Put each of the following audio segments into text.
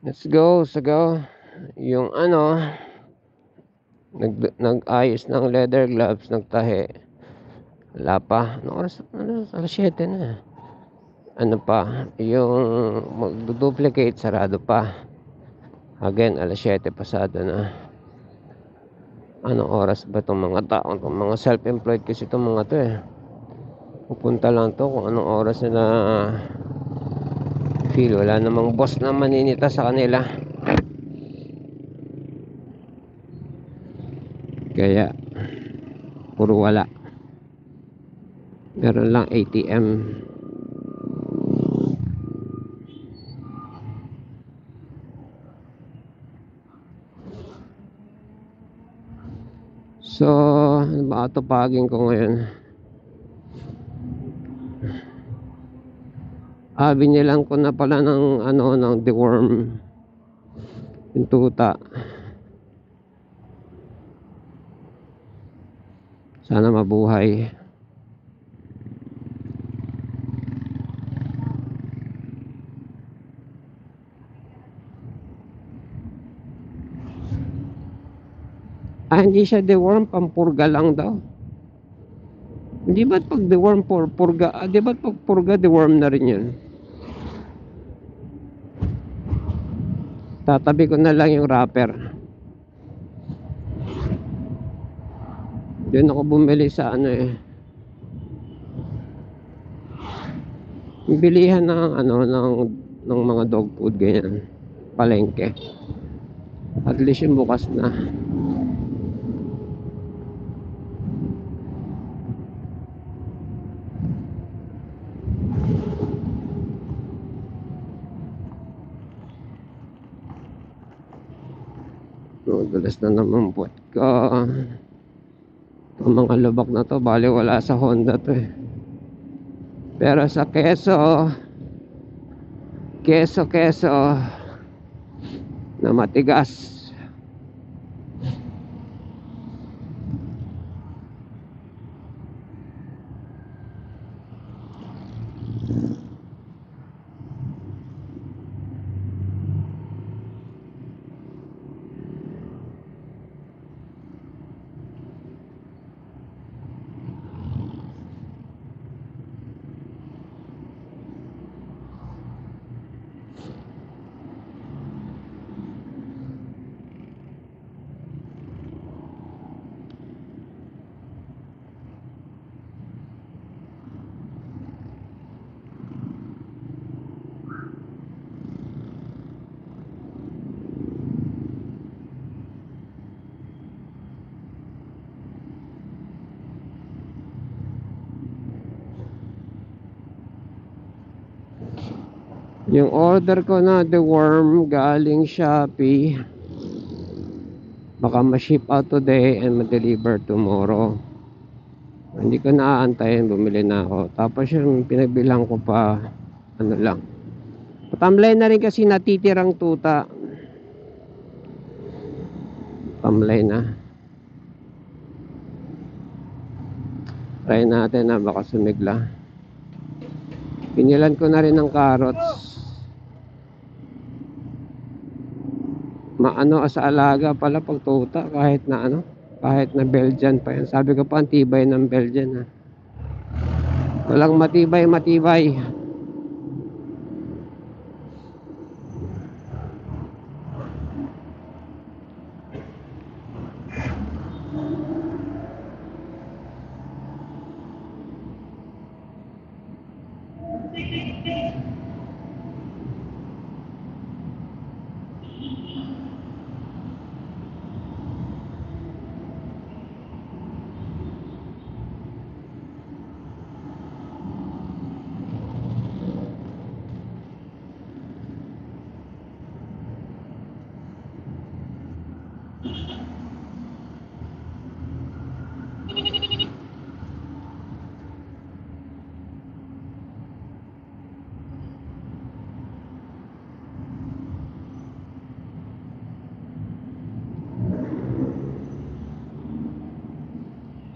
Let's go, yung nag-ayos ng leather gloves, nagtahi. Wala pa. Ano oras? Alas 7 na. Ano pa? Yung mag-duplicate, sarado pa. Again, alas 7 pasado na. Anong oras ba itong mga tao? Itong mga self-employed kasi itong mga to eh. Pupunta lang to kung anong oras nila feel. Wala namang boss na maninita sa kanila. Kaya puro wala. Meron lang ATM. So, ano ba atupagin ko ngayon? Binilang ko na pala ng ng deworm yung tuta. Sana mabuhay. Hindi siya deworm, pampurga lang daw. Hindi ba't pag deworm purga, di ba't pag purga deworm na rin yun? Tatabi ko na lang yung wrapper. Doon ako bumili sa bilihan ng ng mga dog food ganyan, palengke. At least yung bukas na. Dulas na naman puwet ko. Itong mga lubak na to, bali wala sa Honda to eh. Pero sa keso na matigas. Yung order ko na deworm galing Shopee, baka ma-ship out today and ma-deliver tomorrow. Hindi ko na aantayin, bumili na ako. Tapos yung pinagbilang ko pa, lang. Patamlay na rin kasi natitirang tuta. Tamlay na. Try natin na baka sumigla. Pinilan ko na rin ng carrots. Sa alaga pala pag tuta, kahit na Belgian pa yan. Sabi ko pa, ang tibay ng Belgian ha. Walang matibay.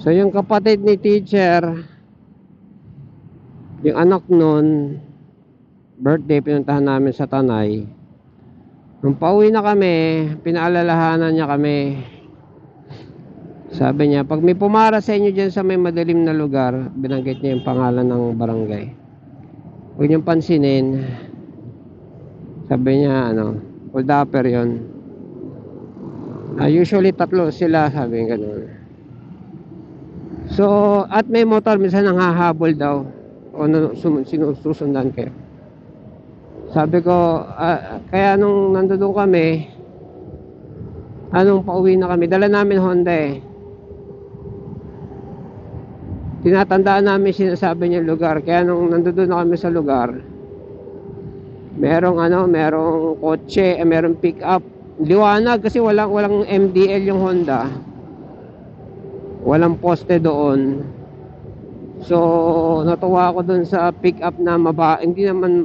So yung kapatid ni teacher, yung anak nun, birthday, pinuntahan namin sa Tanay. Nung pauwi na kami, pinaalalahanan niya kami. Sabi niya, pag may pumara sa inyo dyan sa may madilim na lugar, binanggit niya yung pangalan ng barangay, huwag niyong pansinin. Sabi niya, hold upper yun. Usually tatlo sila, sabi niya ganun. So, at may motor, minsan nanghahabol daw. O sinusundan kayo. Sabi ko, kaya nung nandoon kami, pauwi na kami, dala namin Honda eh. Tinatandaan namin sinasabi niya lugar. Kaya nung nandoon na kami sa lugar, merong kotse, merong pick up. Liwanag kasi walang MDL yung Honda. Walang poste doon. So, natuwa ako doon sa pick up na hindi naman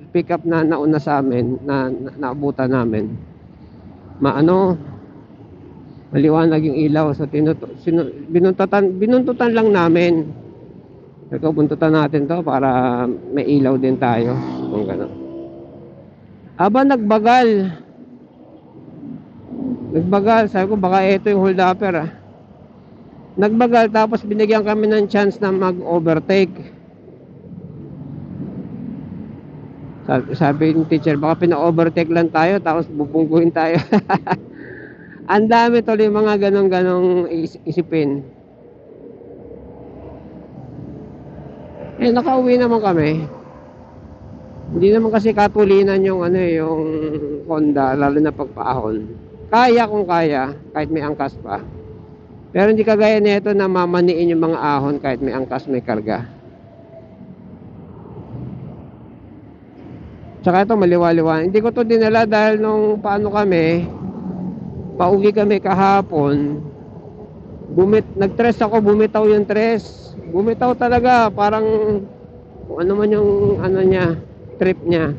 pick up na nauna sa amin, na naabutan namin. Maliwanag yung ilaw. So binuntutan lang namin. Ito, buntutan natin to para may ilaw din tayo. Kung gano'n. Nagbagal, sabi ko baka ito yung hold upper. Nagbagal, tapos binigyan kami ng chance na mag-overtake. Sabi ng teacher, baka pina-overtake lang tayo tapos bubungguin tayo. Ang dami tuloy mga ganong isipin. Nakauwi naman kami. Hindi naman kasi katulinan yung Honda, lalo na pagpaahon. Kaya kung kaya, kahit may angkas pa. Pero hindi kagaya nito na mamaniin yung mga ahon kahit may angkas, may karga. Tsaka ito maliwaliwan. Hindi ko to dinala dahil nung pauwi kami kahapon, nag-tres ako, bumitaw yung tres. Bumitaw talaga, parang kung ano man yung trip niya.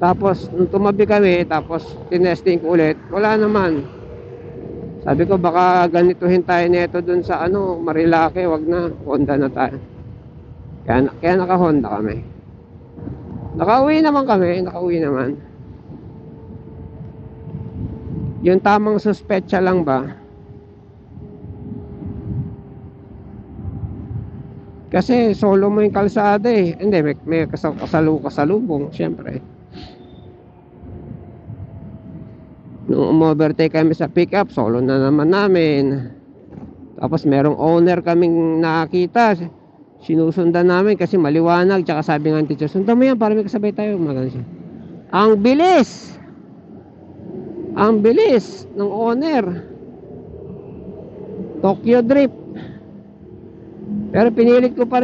Tapos nung tumabi kami, tapos tinesting ko ulit, wala naman. Sabi ko baka ganituhin tayo nito dun sa Marilake, wag na, Honda na tayo. Kaya naka-Honda kami. Nakauwi naman. Yung tamang suspetsa lang ba? Kasi solo mo yung kalsada eh. Hindi, may kasalubong, syempre. Nung umovertake kami sa pickup, solo na naman namin. Tapos merong owner kaming nakakita. Sinusundan namin kasi maliwanag. Tsaka sabi nga ng teacher, sundan mo yan para may kasabay tayo. Siya. Ang bilis ng owner. Tokyo Drift. Pero pinilit ko pa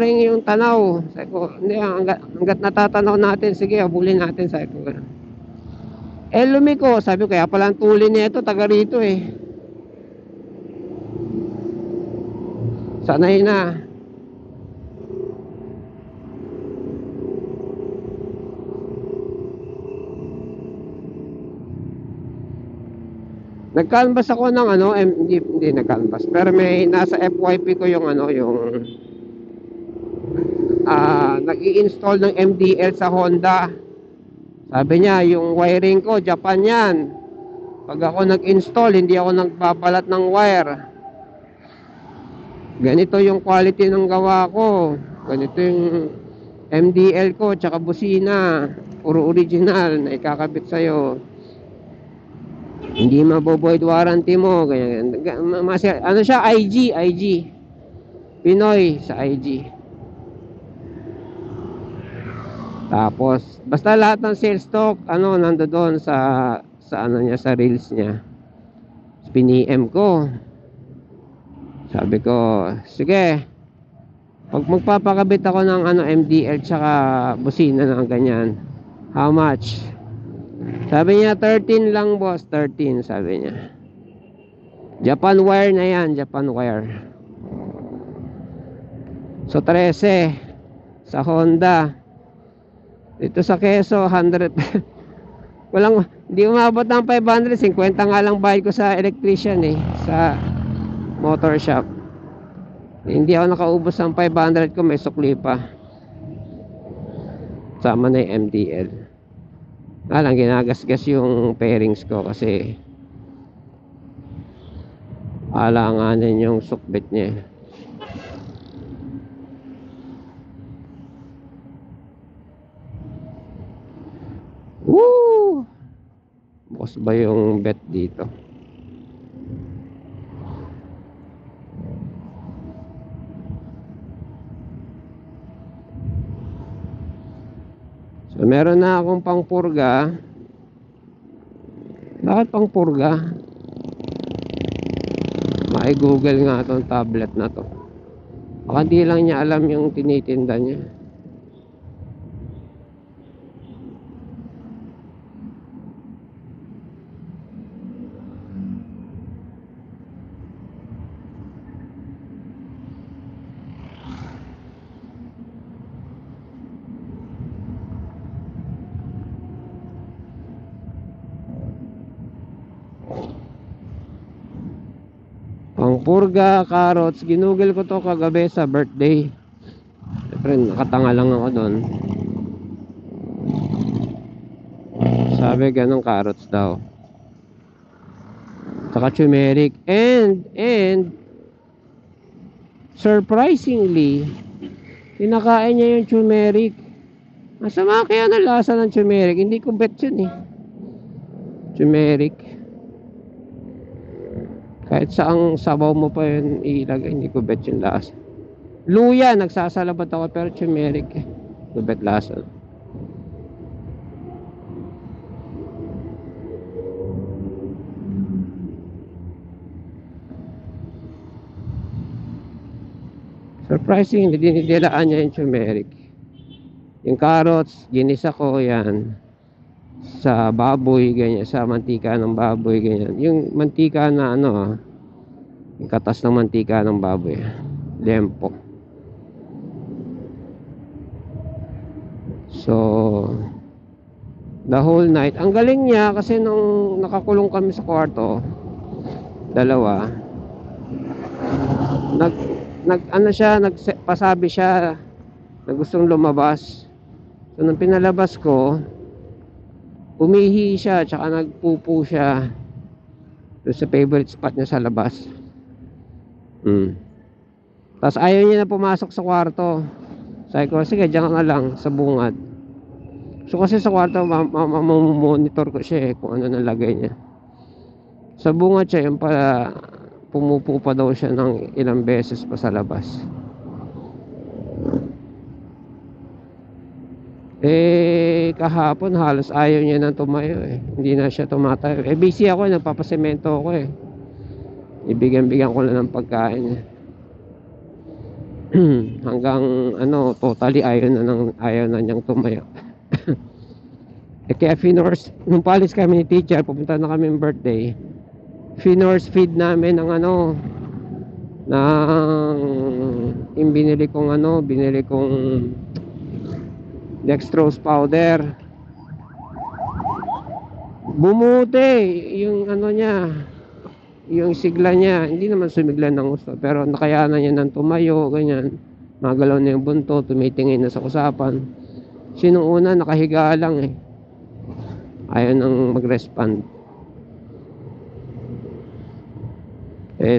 rin yung tanaw. Sabi ko, hindi, hanggat natatanaw natin, sige, habulin natin. Sabi ko, lumiko, sabi ko, kaya palang tuli niya ito, taga rito eh. Sanay na. Nag-canvas ako ng hindi nag-canvas, pero may nasa FYP ko yung nag-i-install ng MDL sa Honda. Sabi niya, yung wiring ko, Japan yan. Pag ako nag-install, hindi ako nagbabalat ng wire. Ganito yung quality ng gawa ko. Ganito yung MDL ko, tsaka busina. Puro original na ikakabit sa'yo. Hindi mabovoid warranty mo. Siya, IG. Pinoy sa IG. Tapos, basta lahat ng sales stock, nando doon sa sa reels niya. Pini-M ko. Sabi ko, sige. Pag magpapakabit ako ng MDL tsaka busina ng ganyan, how much? Sabi niya, 13 lang boss, 13 sabi niya. Japan wire na yan, Japan wire. So 13 sa Honda. Dito sa Quezon, 100. Hindi umabot ng 500, 50 nga lang bayad ko sa electrician sa motor shop. Hindi ako nakaubos ng 500 ko, may sukli pa. Sama na yung MDL. Alang ginagasgas yung pairings ko kasi alanganin yung sukbit niya. Woo! Bukas ba yung bet dito? So meron na akong pangpurga. Bakit pangpurga? Google nga tong tablet na to. Baka di lang niya alam yung tinitinda niya. Pangpurga, carrots. Ginugol ko to kagabi sa birthday. Siyempre nakatanga lang ako doon. Sabi ganun, carrots daw. Saka turmeric. And surprisingly, kinakain niya yung turmeric. Masama kaya ng lasa ng turmeric. Hindi ko bet yun eh. Turmeric. Kahit saang sabaw mo pa yun ilagay, hindi ko bet yung lasa. Luya, nagsasalabat ako, pero turmeric eh. Hindi ko bet lasa. Surprisingly, dinidilaan niya yung turmeric. Yung carrots, ginisa ko yan sa baboy, ganyan, sa mantika ng baboy, ganyan. Yung mantika na ano, yung katas ng mantika ng baboy, lempo. So the whole night, ang galing niya kasi nung nakakulong kami sa kwarto, dalawa, ano siya, nagpasabi siya na gustong lumabas. So nung pinalabas ko, umihi siya, tsaka nagpupo siya doon sa favorite spot niya sa labas. Tapos ayaw niya na pumasok sa kwarto. Sabi ko, sige, diyan ka lang sa bungad. So kasi sa kwarto, monitor ko siya kung ano nalagay niya. Sa bungad siya, yung pala, pumupo pa daw siya ng ilang beses pa sa labas. Kahapon halos ayaw niya nang tumayo eh. Hindi na siya tumatayo. Busy ako, nagpapasemento ako eh. Ibigyan-bigyan ko lang ng pagkain niya. Hanggang ano, totally ayaw na niyang tumayo. Kaya finors, nung palis kami ni teacher, pupunta na kami ng birthday. Finors feed namin ng ano, yung binili kong dextrose powder. Bumuti yung ano niya, yung sigla niya. Hindi naman sumigla ng gusto, pero nakayanan niya ng tumayo, ganyan. Magalaw na yung bunto, tumitingin na sa usapan. Sinong una, nakahiga lang eh. Ayaw nang mag-respond.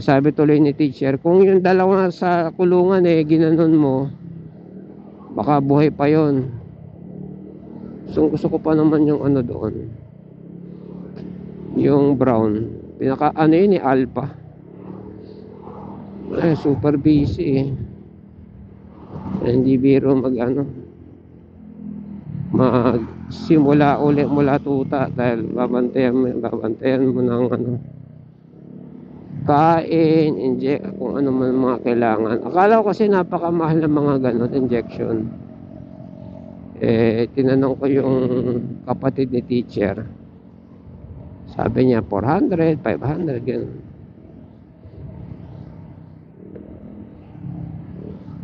Sabi tuloy ni teacher, kung yung dalawa sa kulungan ginanon mo, baka buhay pa yon. So gusto ko pa naman yung ano doon, yung brown, pinaka ano yun alpha. Super busy hindi biro magsimula ulit mula tuta, dahil babantayan mo ng kain, inject, kung ano man mga kailangan. Akala ko kasi napakamahal ng mga ganun injection. Tinanong ko yung kapatid ni teacher, sabi niya 400, 500 ganun.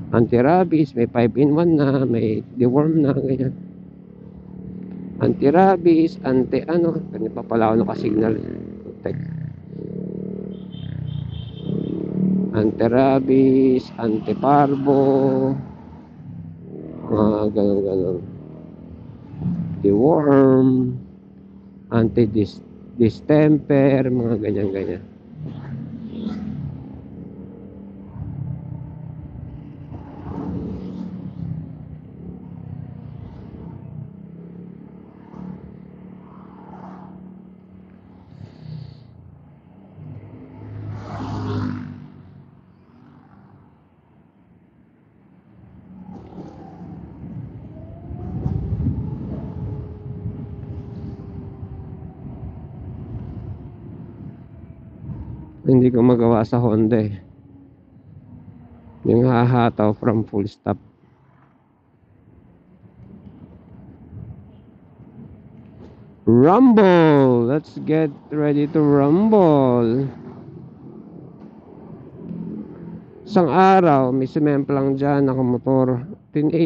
Anti-rabies, may 5-in-1 na, may deworm na, ganyan. Anti-rabies, ganyan pa pala ako nakasignal. Anti-rabies, anti-parvo, ganun. anti-worm, anti-distemper, mga ganyan-ganyan. Hindi ko magawa sa Honda eh. Yung hahataw from full stop. Rumble! Let's get ready to rumble. Isang araw, may sumemplang dyan, nakamotor.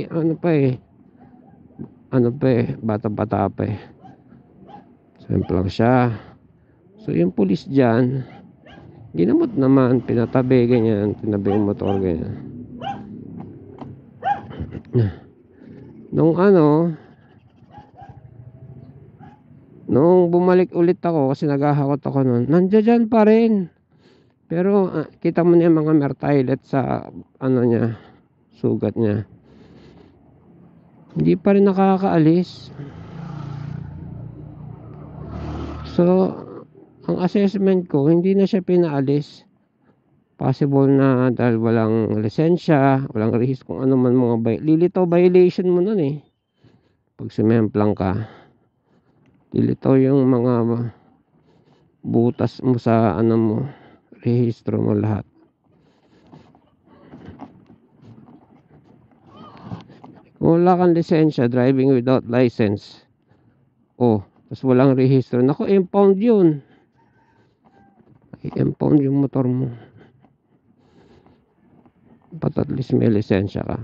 Ano pa eh, bata-bata pa eh. Semplang siya. So yung pulis dyan, ginamot naman, pinatabi ganyan, tinabi yung motor ganyan. Nung bumalik ulit ako, kasi naghahakot ako nun, nandiyan pa rin. Pero kita mo na yung mga mertilet sa niya, sugat niya. Hindi pa rin nakakaalis. So, ang assessment ko, hindi na siya pinaalis. Possible na dahil walang lisensya, walang rehis, kung ano man mga lilitaw violation mo nun eh. Pag sumemplang ka, lilitaw yung mga butas mo sa mo, rehistro mo lahat. Kung wala kang lisensya, driving without license, tapos walang rehistro, naku, impound yun. I-impound yung motor mo. But at least may lisensya ka.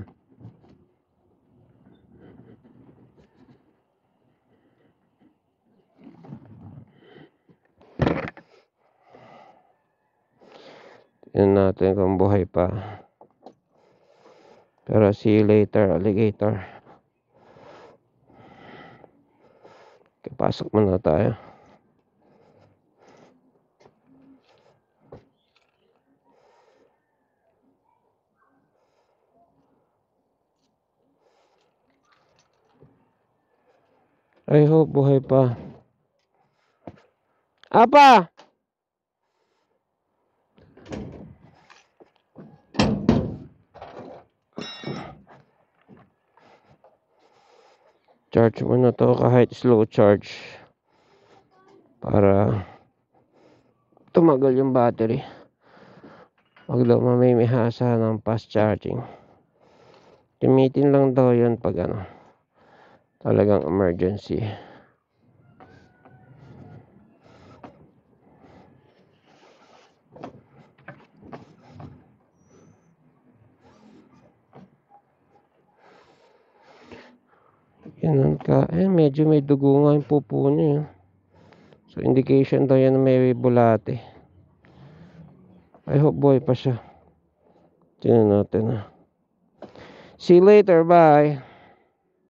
Tignan natin kung buhay pa. Pero see you later, alligator. Kapasok muna tayo. I hope buhay pa. Apa! Charge mo na to kahit slow charge para tumagal yung battery. Wag daw mamimihasa ng fast charging. Gamitin lang daw yun pag talagang emergency. Ganun ka. Medyo may dugo nga yung pupo niya. So indication daw yan na may bulate. I hope buhay pa siya. Tingnan natin. See you later, bye.